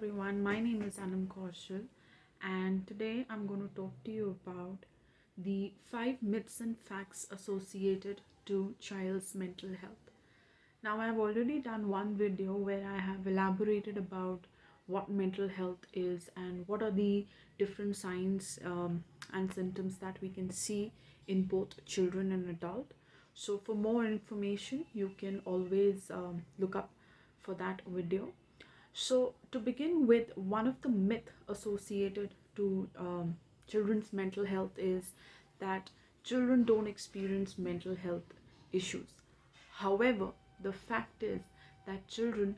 everyone, my name is Anam Kaushal, and today I'm going to talk to you about the 5 myths and facts associated to child's mental health. Now, I've already done one video where I have elaborated about what mental health is and what are the different signs and symptoms that we can see in both children and adult. So, for more information, you can always look up for that video. So, to begin with, one of the myth associated to children's mental health is that children don't experience mental health issues. However, the fact is that children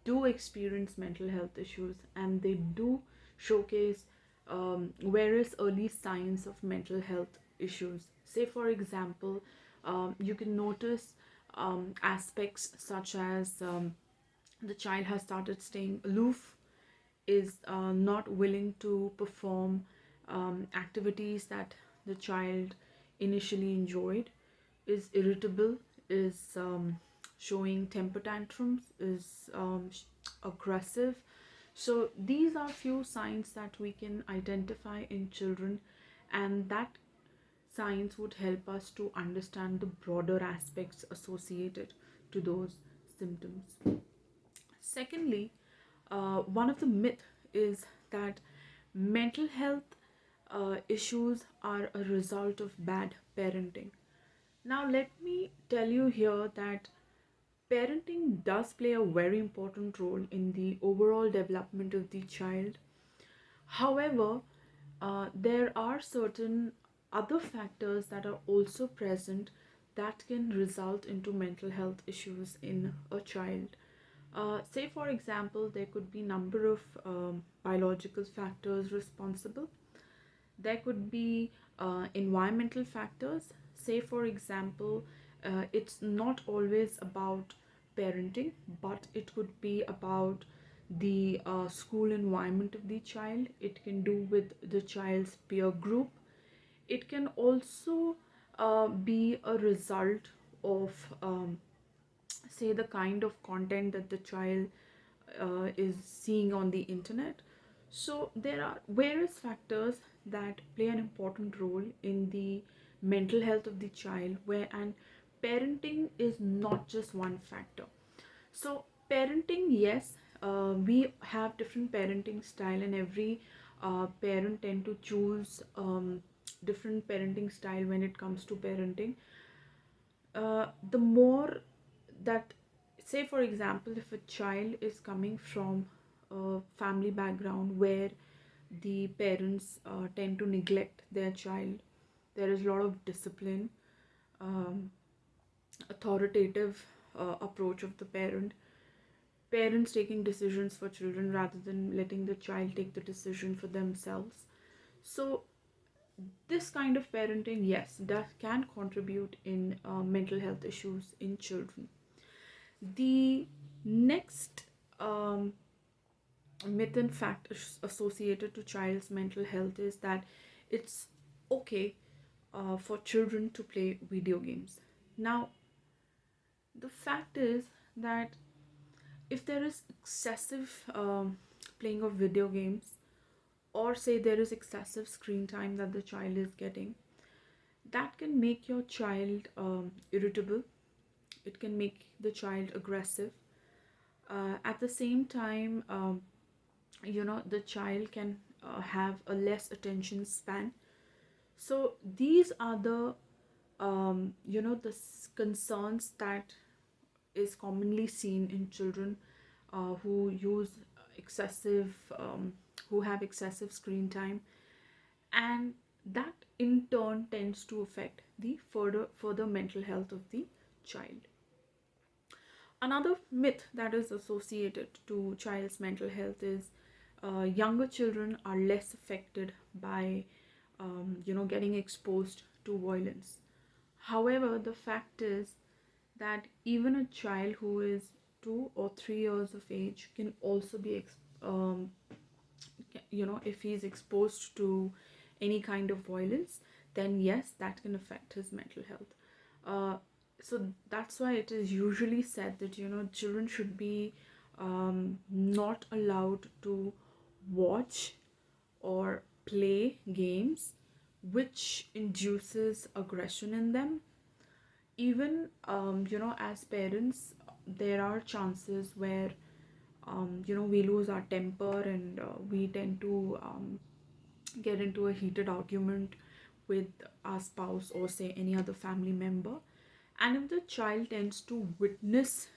do experience mental health issues and they do showcase various early signs of mental health issues. Say, for example, you can notice aspects such as the child has started staying aloof, is not willing to perform activities that the child initially enjoyed, is irritable, is showing temper tantrums, is aggressive. So these are few signs that we can identify in children, and that signs would help us to understand the broader aspects associated to those symptoms. Secondly, one of the myth is that mental health issues are a result of bad parenting. Now, let me tell you here that parenting does play a very important role in the overall development of the child. However, there are certain other factors that are also present that can result into mental health issues in a child. Say, for example, there could be number of biological factors responsible. There could be environmental factors. Say, for example, it's not always about parenting, but it could be about the school environment of the child. It can do with the child's peer group. It can also be a result of say the kind of content that the child is seeing on the internet. So there are various factors that play an important role in the mental health of the child, where and parenting is not just one factor. So parenting, yes, we have different parenting style, and every parent tend to choose different parenting style when it comes to parenting. The more that, say for example, if a child is coming from a family background where the parents tend to neglect their child, there is a lot of discipline, um, authoritative approach of the parents taking decisions for children rather than letting the child take the decision for themselves. So this kind of parenting, yes, that can contribute in mental health issues in children. The next myth and fact associated to child's mental health is that it's okay for children to play video games. Now, the fact is that if there is excessive playing of video games, or say there is excessive screen time that the child is getting, that can make your child irritable. It can make the child aggressive. At the same time, the child can have a less attention span. So these are the concerns that is commonly seen in children who use excessive who have excessive screen time, and that in turn tends to affect the further mental health of the child. Another myth that is associated to child's mental health is younger children are less affected by getting exposed to violence. However, the fact is that even a child who is 2 or 3 years of age can also be if he's exposed to any kind of violence, then yes, that can affect his mental health. So that's why it is usually said that children should be not allowed to watch or play games which induces aggression in them. Even as parents, there are chances where we lose our temper, and we tend to get into a heated argument with our spouse or say any other family member. And if the child tends to witness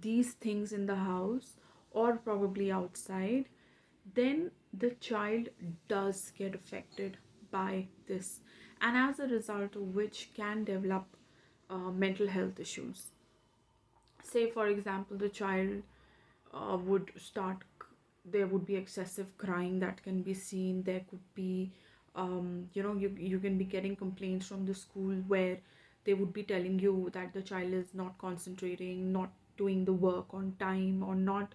these things in the house or probably outside, then the child does get affected by this, and as a result of which can develop mental health issues. Say for example, the child would start, there would be excessive crying that can be seen. There could be you can be getting complaints from the school where they would be telling you that the child is not concentrating, not doing the work on time, or not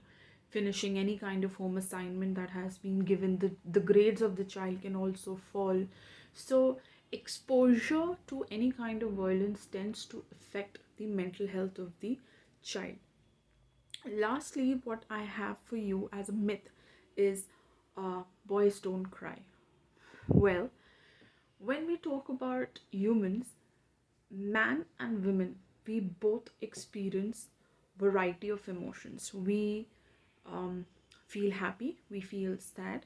finishing any kind of home assignment that has been given. The grades of the child can also fall. So exposure to any kind of violence tends to affect the mental health of the child. Lastly, what I have for you as a myth is boys don't cry. Well, when we talk about humans, man and women, we both experience variety of emotions. We um, feel happy, we feel sad.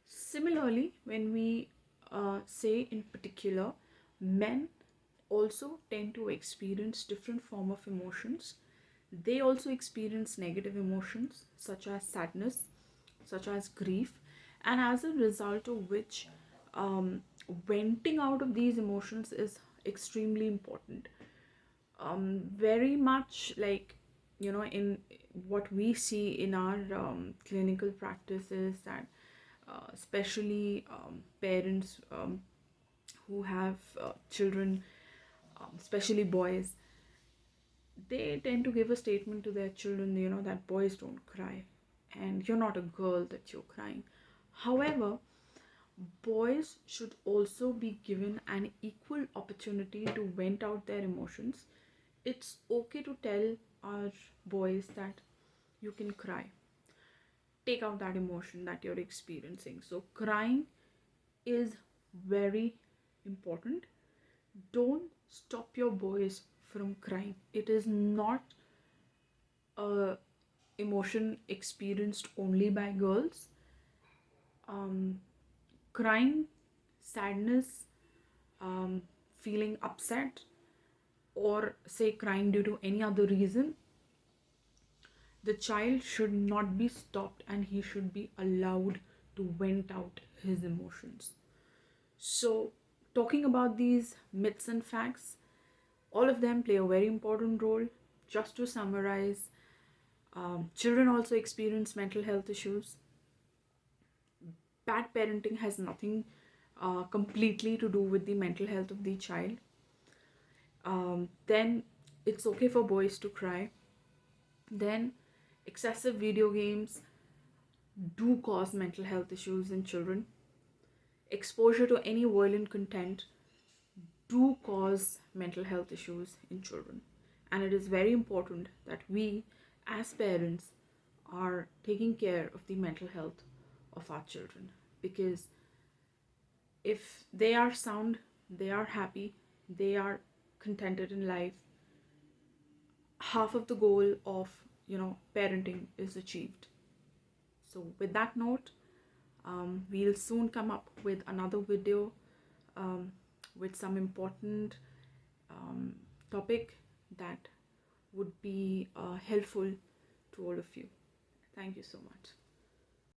Similarly, when we say in particular, men also tend to experience different form of emotions. They also experience negative emotions such as sadness, such as grief, and as a result of which, venting out of these emotions is extremely important. Very much like, in what we see in our clinical practices, that especially parents who have children, especially boys, they tend to give a statement to their children, that boys don't cry, and you're not a girl that you're crying. However, boys should also be given an equal opportunity to vent out their emotions. It's okay to tell our boys that you can cry, take out that emotion that you're experiencing. So crying is very important. Don't stop your boys from crying. It is not a emotion experienced only by girls. um, Crying, sadness, um, feeling upset, or say crying due to any other reason, the child should not be stopped and he should be allowed to vent out his emotions. So, talking about these myths and facts, all of them play a very important role. Just to summarize, children also experience mental health issues. Bad parenting has nothing completely to do with the mental health of the child. Then it's okay for boys to cry. Then excessive video games do cause mental health issues in children. Exposure to any violent content do cause mental health issues in children. And it is very important that we, as parents, are taking care of the mental health of our children, because if they are sound, they are happy, they are contented in life, half of the goal of parenting is achieved. So with that note, we'll soon come up with another video um, with some important um, topic that would be helpful to all of you. Thank you so much.